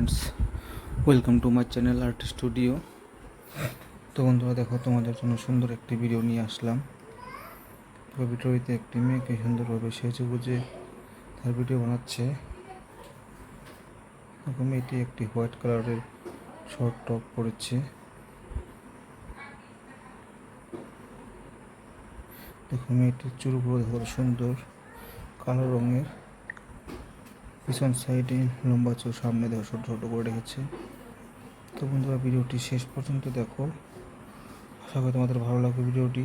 Friends, welcome to my channel art studio. তো বন্ধুরা দেখো, তোমাদের জন্য সুন্দর একটি ভিডিও নিয়ে আসলাম। ভিডিওতে একটি মেয়েকে সুন্দরভাবে সেজে গুজে তার ভিডিও বানাচ্ছে। মেয়েটি একটি হোয়াইট কালারের শর্ট টপ পরেছে। দেখো মেয়েটির চুলগুলো দেখো সুন্দর কালো রঙের, পিছন সাইডে লম্বা চুল, সামনে দেখো ছোটো ছোটো করে রেখেছে। তো বন্ধুরা ভিডিওটি শেষ পর্যন্ত দেখো, আশা করি তোমাদের ভালো লাগবে ভিডিওটি।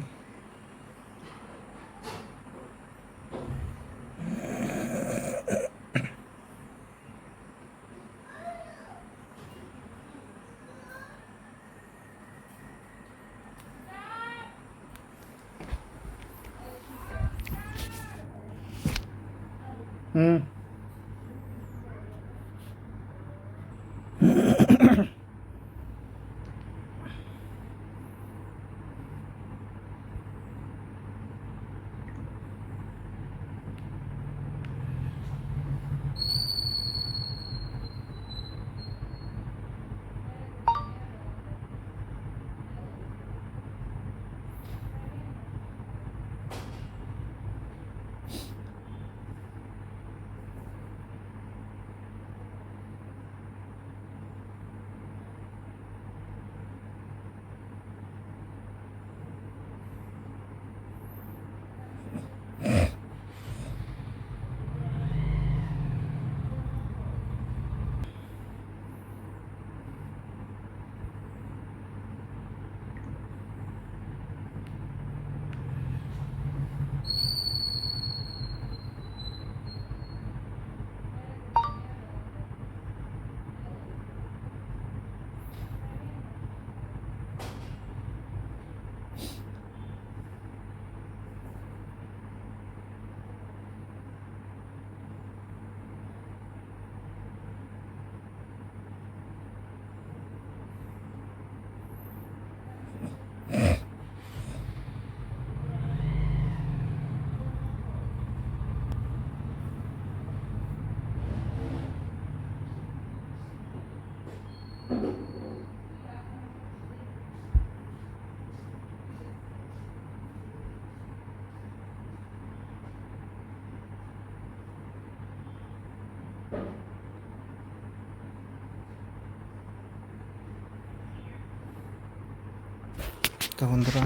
তো বন্ধুরা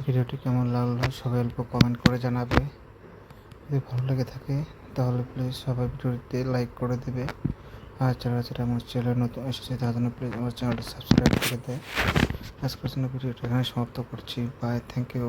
ভিডিওটি কেমন লাগলো সবাই অল্প কমেন্ট করে জানাবে। যদি ভালো লেগে থাকে তাহলে প্লিজ সবাই ভিডিওটিতে লাইক করে দেবে। আর যারা যারা আমার চ্যানেল নতুন এসেছে তার জন্য প্লিজ আমার চ্যানেলটি সাবস্ক্রাইব করে দেয়। আজকের জন্য ভিডিওটা এখানে সমাপ্ত করছি। Bye, thank you.